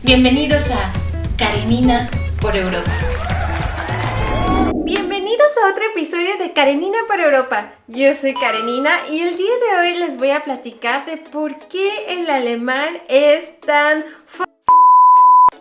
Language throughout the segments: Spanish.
Bienvenidos a Karenina por Europa. Bienvenidos a otro episodio de Karenina por Europa. Yo soy Karenina y el día de hoy les voy a platicar de por qué el alemán es tan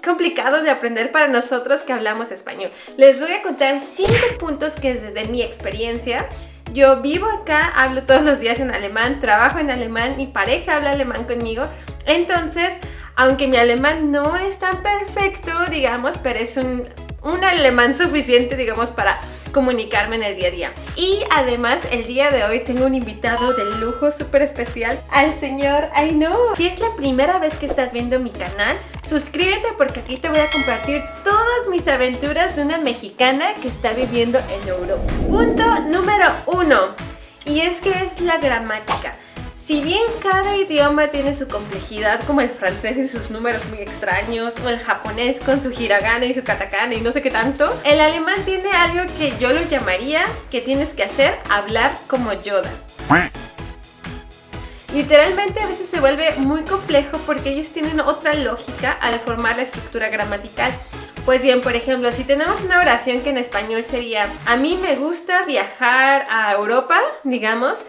complicado de aprender para nosotros que hablamos español. Les voy a contar 5 puntos que desde mi experiencia, yo vivo acá, hablo todos los días en alemán, trabajo en alemán, mi pareja habla alemán conmigo. Entonces, aunque mi alemán no es tan perfecto, digamos, pero es un alemán suficiente, digamos, para comunicarme en el día a día. Y además, el día de hoy tengo un invitado de lujo súper especial, al señor Aino. Si es la primera vez que estás viendo mi canal, suscríbete porque aquí te voy a compartir todas mis aventuras de una mexicana que está viviendo en Europa. Punto número 1. Y es que es la gramática. Si bien cada idioma tiene su complejidad, como el francés y sus números muy extraños, o el japonés con su hiragana y su katakana y no sé qué tanto, el alemán tiene algo que yo lo llamaría que tienes que hacer, hablar como Yoda. Literalmente a veces se vuelve muy complejo porque ellos tienen otra lógica al formar la estructura gramatical. Pues bien, por ejemplo, si tenemos una oración que en español sería a mí me gusta viajar a Europa, digamos.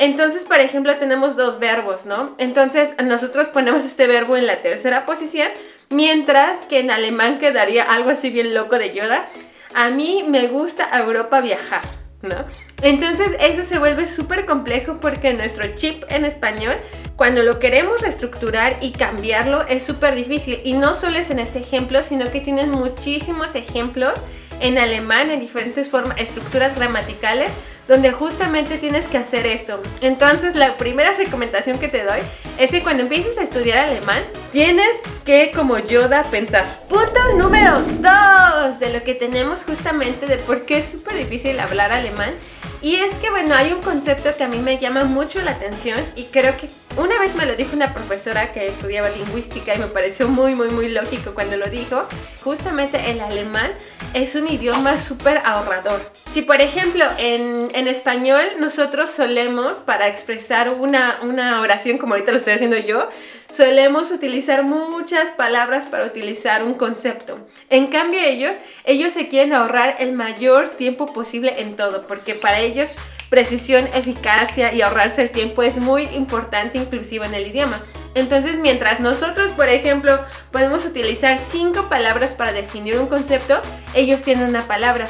Entonces, por ejemplo, tenemos dos verbos, ¿no? Entonces, nosotros ponemos este verbo en la tercera posición, mientras que en alemán quedaría algo así bien loco de Yoda. A mí me gusta a Europa viajar, ¿no? Entonces, eso se vuelve súper complejo porque nuestro chip en español, cuando lo queremos reestructurar y cambiarlo, es súper difícil. Y no solo es en este ejemplo, sino que tienen muchísimos ejemplos en alemán, en diferentes estructuras gramaticales, donde justamente tienes que hacer esto. Entonces, la primera recomendación que te doy es que cuando empieces a estudiar alemán, tienes que, como Yoda, pensar. Punto número 2 de lo que tenemos justamente de por qué es súper difícil hablar alemán. Y es que, bueno, hay un concepto que a mí me llama mucho la atención y creo que una vez me lo dijo una profesora que estudiaba lingüística y me pareció muy lógico cuando lo dijo. Justamente el alemán es un idioma súper ahorrador. Si por ejemplo en español nosotros solemos, para expresar una oración como ahorita lo estoy haciendo yo, solemos utilizar muchas palabras para utilizar un concepto. En cambio ellos se quieren ahorrar el mayor tiempo posible en todo, porque para ellos precisión, eficacia y ahorrarse el tiempo es muy importante inclusive en el idioma. Entonces, mientras nosotros, por ejemplo, podemos utilizar 5 palabras para definir un concepto, ellos tienen una palabra.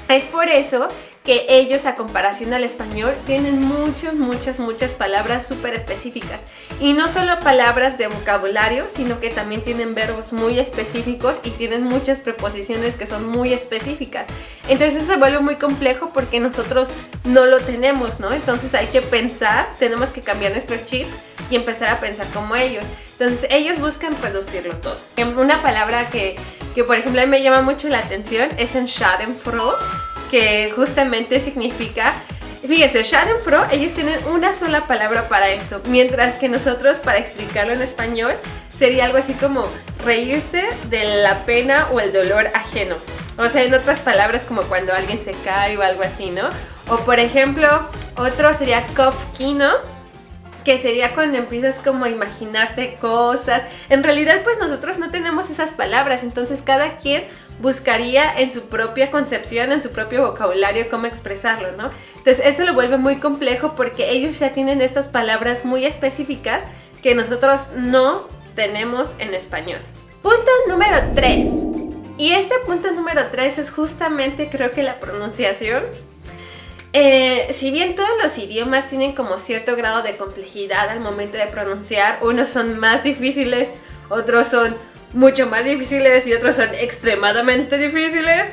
Es por eso que ellos, a comparación al español, tienen muchas palabras súper específicas. Y no solo palabras de vocabulario, sino que también tienen verbos muy específicos y tienen muchas preposiciones que son muy específicas. Entonces eso se vuelve muy complejo porque nosotros no lo tenemos, ¿no? Entonces hay que pensar, tenemos que cambiar nuestro chip y empezar a pensar como ellos. Entonces ellos buscan reducirlo todo. Una palabra que por ejemplo a mí me llama mucho la atención es en Schadenfreude, que justamente significa, fíjense, Schadenfreude, ellos tienen una sola palabra para esto, mientras que nosotros, para explicarlo en español, sería algo así como reírte de la pena o el dolor ajeno. O sea, en otras palabras, como cuando alguien se cae o algo así, ¿no? O por ejemplo, otro sería Kopfkino, que sería cuando empiezas como a imaginarte cosas. En realidad, pues nosotros no tenemos esas palabras, entonces cada quien buscaría en su propia concepción, en su propio vocabulario, cómo expresarlo, ¿no? Entonces eso lo vuelve muy complejo porque ellos ya tienen estas palabras muy específicas que nosotros no tenemos en español. Punto número 3. Y este punto número 3 es justamente, creo que la pronunciación. Si bien todos los idiomas tienen como cierto grado de complejidad al momento de pronunciar, unos son más difíciles, otros son mucho más difíciles y otros son extremadamente difíciles,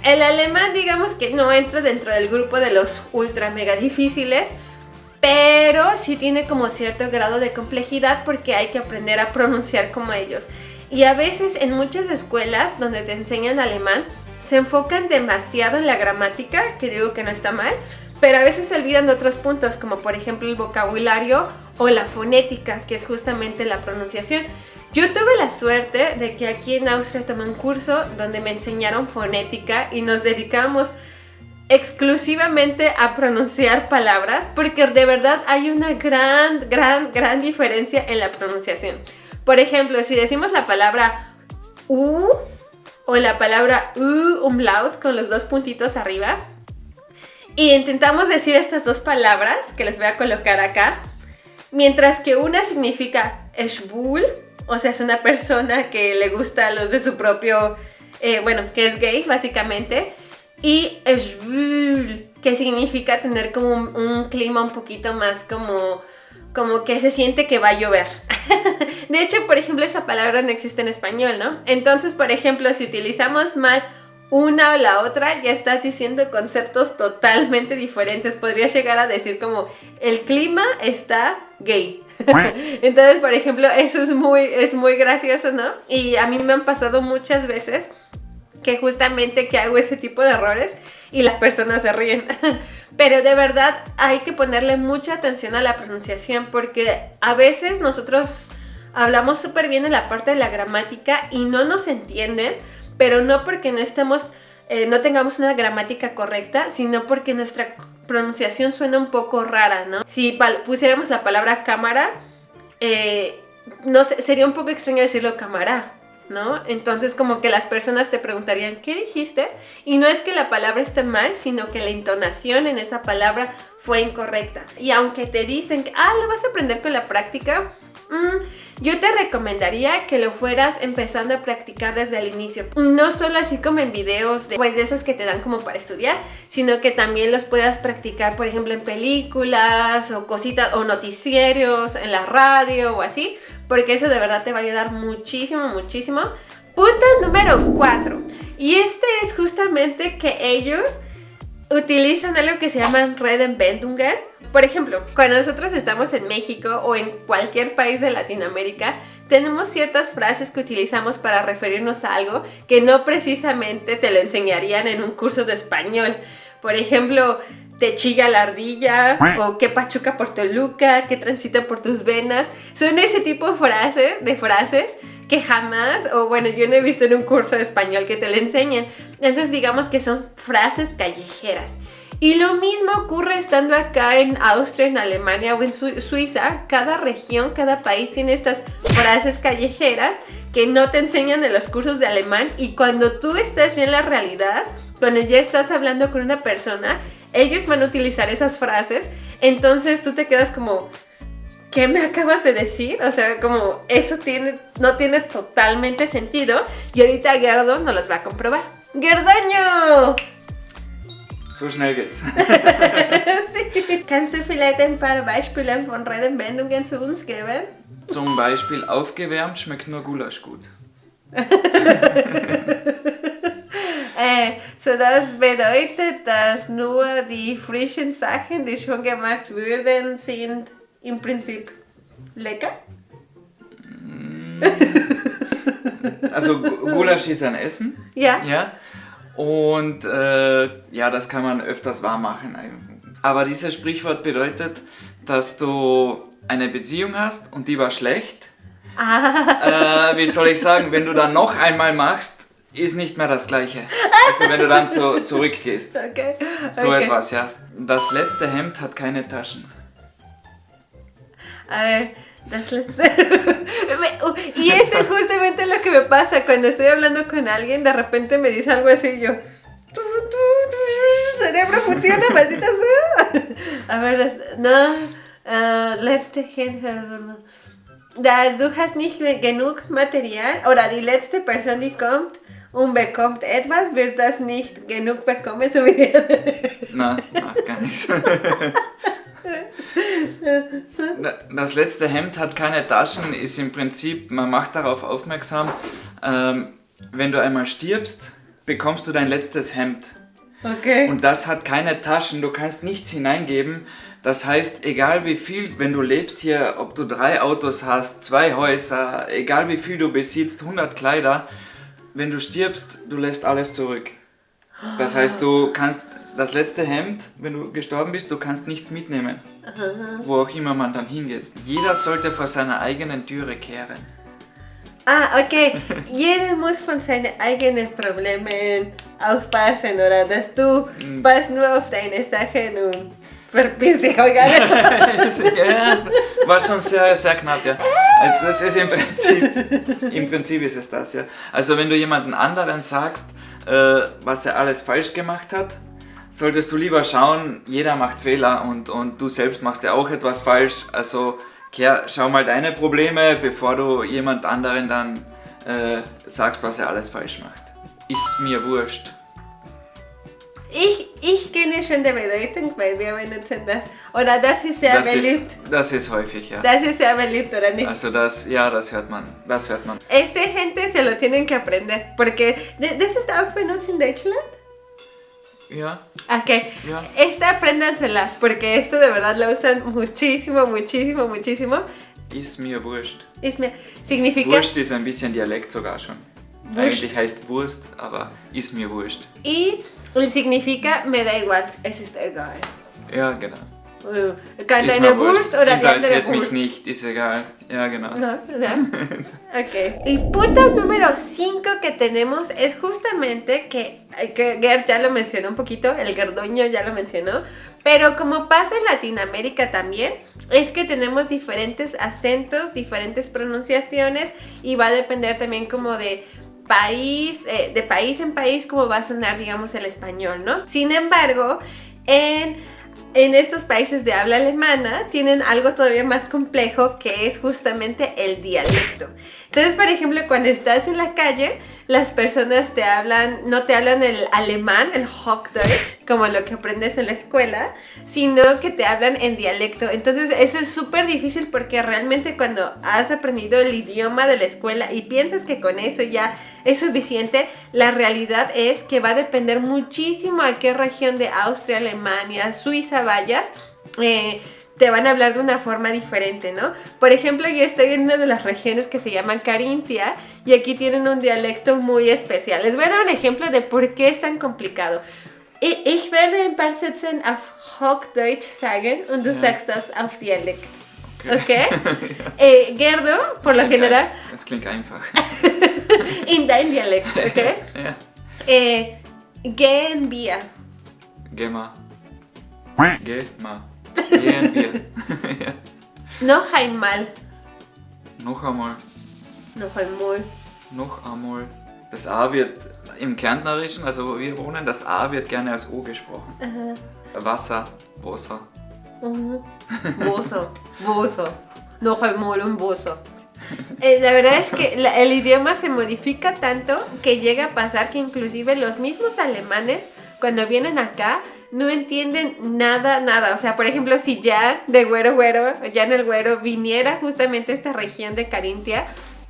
el alemán digamos que no entra dentro del grupo de los ultra mega difíciles, pero sí tiene como cierto grado de complejidad porque hay que aprender a pronunciar como ellos. Y a veces en muchas escuelas donde te enseñan alemán se enfocan demasiado en la gramática, que digo que no está mal, pero a veces se olvidan de otros puntos, como por ejemplo el vocabulario o la fonética, que es justamente la pronunciación. Yo tuve la suerte de que aquí en Austria tomé un curso donde me enseñaron fonética y nos dedicamos exclusivamente a pronunciar palabras, porque de verdad hay una gran diferencia en la pronunciación. Por ejemplo, si decimos la palabra U o la palabra umlaut con los dos puntitos arriba. Y intentamos decir estas dos palabras que les voy a colocar acá. Mientras que una significa schwul, o sea, es una persona que le gusta a los de su propio, que es gay básicamente. Y schwul, que significa tener como un clima un poquito más como que se siente que va a llover. De hecho, por ejemplo, esa palabra no existe en español, ¿no? Entonces, por ejemplo, si utilizamos mal una o la otra, ya estás diciendo conceptos totalmente diferentes. Podrías llegar a decir como, el clima está gay. Entonces, por ejemplo, eso es muy gracioso, ¿no? Y a mí me han pasado muchas veces que justamente que hago ese tipo de errores y las personas se ríen. Pero de verdad hay que ponerle mucha atención a la pronunciación, porque a veces nosotros hablamos súper bien en la parte de la gramática y no nos entienden, pero no porque no tengamos una gramática correcta, sino porque nuestra pronunciación suena un poco rara, ¿no? Si pusiéramos la palabra cámara, no sé, sería un poco extraño decirlo cámara, ¿no? Entonces como que las personas te preguntarían, ¿qué dijiste? Y no es que la palabra esté mal, sino que la entonación en esa palabra fue incorrecta. Y aunque te dicen que, lo vas a aprender con la práctica, yo te recomendaría que lo fueras empezando a practicar desde el inicio. No solo así como en videos de esos que te dan como para estudiar, sino que también los puedas practicar, por ejemplo, en películas o cositas o noticieros, en la radio o así, porque eso de verdad te va a ayudar muchísimo, muchísimo. Punto número 4. Y este es justamente que ellos utilizan algo que se llama Redewendungen. Por ejemplo, cuando nosotros estamos en México o en cualquier país de Latinoamérica, tenemos ciertas frases que utilizamos para referirnos a algo que no precisamente te lo enseñarían en un curso de español. Por ejemplo, te chilla la ardilla, o qué pachuca por Toluca, qué transita por tus venas. Son ese tipo de frases que jamás, yo no he visto en un curso de español que te lo enseñen. Entonces digamos que son frases callejeras. Y lo mismo ocurre estando acá en Austria, en Alemania o en Suiza. Cada región, cada país tiene estas frases callejeras que no te enseñan en los cursos de alemán. Y cuando tú estás ya en la realidad, cuando ya estás hablando con una persona, ellos van a utilizar esas frases. Entonces tú te quedas como, ¿qué me acabas de decir? O sea, como eso no tiene totalmente sentido. Y ahorita Gerdo nos los va a comprobar. ¡Gerdoño! So schnell geht's. Sí. Kannst du vielleicht ein paar Beispiele von Redewendungen zu uns geben? Zum Beispiel, aufgewärmt schmeckt nur Gulasch gut. So das bedeutet, dass nur die frischen Sachen, die schon gemacht wurden, sind im Prinzip lecker? Also Gulasch ist ein Essen. Ja. Ja. Und das kann man öfters warm machen. Aber dieses Sprichwort bedeutet, dass du eine Beziehung hast und die war schlecht. Wie soll ich sagen, wenn du dann noch einmal machst, ist nicht mehr das Gleiche. Also wenn du dann zurückgehst. Okay. So etwas, ja. Das letzte Hemd hat keine Taschen. A ver, das letzte... Y esto es justamente lo que me pasa cuando estoy hablando con alguien, de repente me dice algo así y yo... Cerebro funciona, maldita sea. A ver, letzte Hemd... Du hast nicht genug Material, oder die letzte Person, die kommt und bekommt etwas, wird das nicht genug bekommen, so wie... Na, gar nichts. Das letzte Hemd hat keine Taschen, ist im Prinzip, man macht darauf aufmerksam, wenn du einmal stirbst, bekommst du dein letztes Hemd. Okay. Und das hat keine Taschen, du kannst nichts hineingeben. Das heißt, egal wie viel, wenn du lebst hier, ob du 3 Autos hast, 2 Häuser, egal wie viel du besitzt, 100 Kleider, wenn du stirbst, du lässt alles zurück. Das heißt, du kannst das letzte Hemd, wenn du gestorben bist, du kannst nichts mitnehmen. Wo auch immer man dann hingeht. Jeder sollte vor seiner eigenen Türe kehren. Okay. Jeder muss von seinen eigenen Problemen aufpassen, oder? Dass du passt nur auf deine Sachen und verpiss dich, oigan. Ja, war schon sehr, sehr knapp, ja. Das ist im Prinzip ist es das, ja. Also wenn du jemanden anderen sagst, was er alles falsch gemacht hat, solltest du lieber schauen, jeder macht Fehler und du selbst machst ja auch etwas falsch. Also schau mal deine Probleme, bevor du jemand anderen dann sagst, was er alles falsch macht. Ist mir wurscht. Ich kenne schon die Bedeutung, weil wir benutzen das. Oder das ist sehr beliebt. Das ist häufig, ja. Das ist sehr beliebt, ¿oder nicht? Also das hört man. Esta gente se lo tienen que aprender, porque das ist auch benutzt in Deutschland. Ja. Ok, Ja. esta apréndansela, porque esto de verdad lo usan muchísimo. Ist mir wurscht. Significa Wurscht ist ein bisschen Dialekt sogar schon. Wurscht. Eigentlich heißt Wurst, aber ist mir wurscht. y significa me da igual, es ist egal. Ja, genau. Kann Ist deine mir wurscht. Wurst oder die andere Interessiert mich Wurst. nicht, ist egal. Ja, genau. No, ¿verdad? Ok. El punto número 5 que tenemos es justamente que Gerd ya lo mencionó un poquito, el gerdoño ya lo mencionó, pero como pasa en Latinoamérica también, es que tenemos diferentes acentos, diferentes pronunciaciones y va a depender también como de país en país cómo va a sonar, digamos, el español, ¿no? Sin embargo, en estos países de habla alemana tienen algo todavía más complejo que es justamente el dialecto. Entonces, por ejemplo, cuando estás en la calle, las personas no te hablan el alemán, el Hochdeutsch, como lo que aprendes en la escuela, sino que te hablan en dialecto. Entonces, eso es súper difícil porque realmente cuando has aprendido el idioma de la escuela y piensas que con eso ya es suficiente, la realidad es que va a depender muchísimo a qué región de Austria, Alemania, Suiza vayas, te van a hablar de una forma diferente, ¿no? Por ejemplo, yo estoy en una de las regiones que se llaman Carintia y aquí tienen un dialecto muy especial. Les voy a dar un ejemplo de por qué es tan complicado. Ich werde ein paar Sätze auf Hochdeutsch sagen und du sagst das auf Dialekt. Okay? Gerdo, por lo general, Das klingt einfach. in dein Dialekt, okay? Ja. Gehen wir. Geh mal. Gehen wir. Ja. Noch einmal. Noch einmal. Noch einmal. Noch einmal. Das A wird im Kärntnerischen, also wo wir wohnen, das A wird gerne als O gesprochen. Wasser, Wasser. Bozo. Noch einmal un bozo. La verdad es que el idioma se modifica tanto que llega a pasar que inclusive los mismos alemanes cuando vienen acá no entienden nada. O sea, por ejemplo, si ya de Güero, ya en el Güero viniera justamente esta región de Carintia,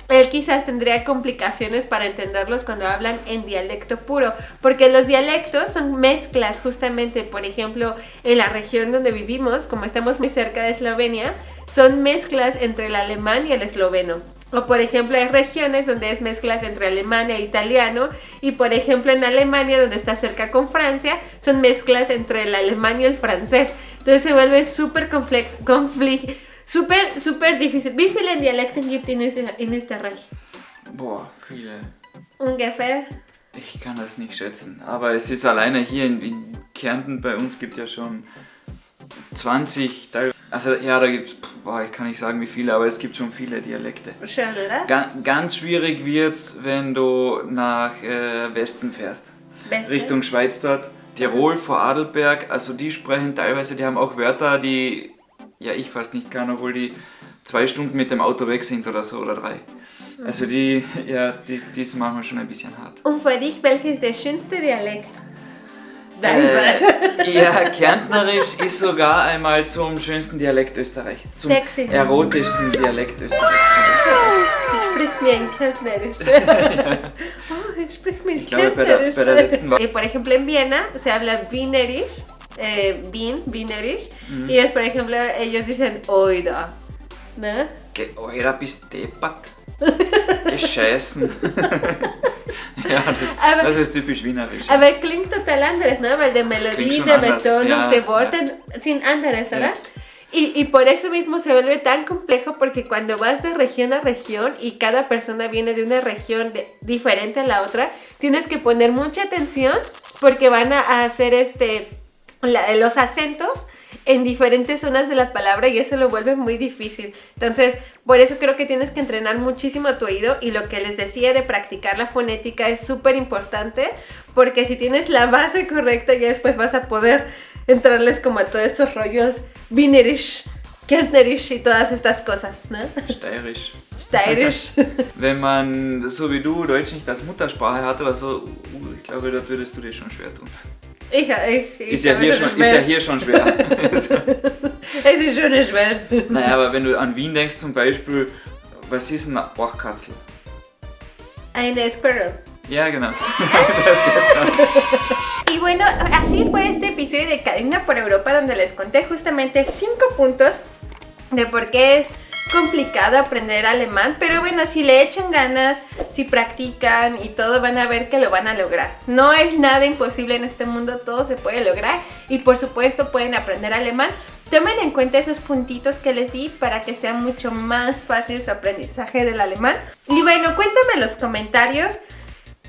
él quizás tendría complicaciones para entenderlos cuando hablan en dialecto puro, porque los dialectos son mezclas justamente, por ejemplo, en la región donde vivimos, como estamos muy cerca de Eslovenia, son mezclas entre el alemán y el esloveno. O por ejemplo hay regiones donde es mezclas entre alemán e italiano y por ejemplo en Alemania donde está cerca con Francia son mezclas entre el alemán y el francés. Entonces se vuelve súper super difícil. Wie viele Dialekte gibt in Österreich? Boah, viele. Ungefähr? Ich kann das nicht schätzen. Aber es ist alleine hier in Kärnten, bei uns gibt ja schon 20, also ja, da gibt es, ich kann nicht sagen wie viele, aber es gibt schon viele Dialekte. Schön, oder? Ganz schwierig wird's, wenn du nach Westen fährst. Richtung Schweiz dort, Tirol, vor Adelberg, also die sprechen teilweise, die haben auch Wörter, die ja ich fast nicht kann, obwohl die 2 Stunden mit dem Auto weg sind oder so, oder 3. Also die sind manchmal schon ein bisschen hart. Und für dich, welches ist der schönste Dialekt? Ja, Kärntnerisch ist sogar einmal zum schönsten Dialekt Österreich. Zum Sexy. erotischsten Dialekt Österreich. Ich sprich mir en Kärntnerisch. Ich sprich mir en Ich glaube, Kärntnerisch. bei der letzten Woche. Por ejemplo, en Viena se habla Wienerisch, Wienerisch. Y es, por ejemplo, ellos dicen oida, ¿no? Que oira bist deppert. Gescheißen. Ja, das ist typisch wienerisch. Aber klingt total anders, ¿no? Weil de melodía, de Betonung, ja, de Worten sind anderes, ¿verdad? Y por eso mismo se vuelve tan complejo porque cuando vas de región a región y cada persona viene de una región diferente a la otra, tienes que poner mucha atención porque van a hacer los acentos en diferentes zonas de la palabra y eso lo vuelve muy difícil. Entonces, por eso creo que tienes que entrenar muchísimo tu oído y lo que les decía de practicar la fonética es súper importante porque si tienes la base correcta ya después vas a poder entrarles como a todos estos rollos Wienerisch, Kärntnerisch y todas estas cosas, ¿no? Steirisch. Steirisch. Wenn man, so wie du, Deutsch nicht als Muttersprache hat oder so, ich glaube, das würdest du dir schon schwer tun. Ist ja hier schon schwer. Es ist schon schwer. Naja, aber wenn du an Wien denkst zum Beispiel, was ist eine Bachkatzel? Eine Squirrel. Ja, genau. Das geht schon. Y bueno, así fue este episodio de Karina por Europa donde les conté justamente 5 puntos de por qué es complicado aprender alemán, pero bueno, si le echan ganas, si practican y todo, van a ver que lo van a lograr. No hay nada imposible en este mundo, todo se puede lograr y por supuesto pueden aprender alemán. Tomen en cuenta esos puntitos que les di para que sea mucho más fácil su aprendizaje del alemán. Y bueno, cuéntame en los comentarios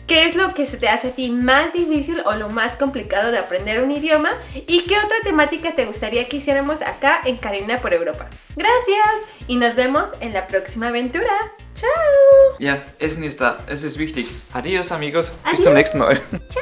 qué es lo que se te hace a ti más difícil o lo más complicado de aprender un idioma y qué otra temática te gustaría que hiciéramos acá en Karina por Europa. Gracias y nos vemos en la próxima aventura. Chao. Ja, Essen ist da. Es ist wichtig. Adios, amigos. Bis Adios. zum nächsten Mal. Chao.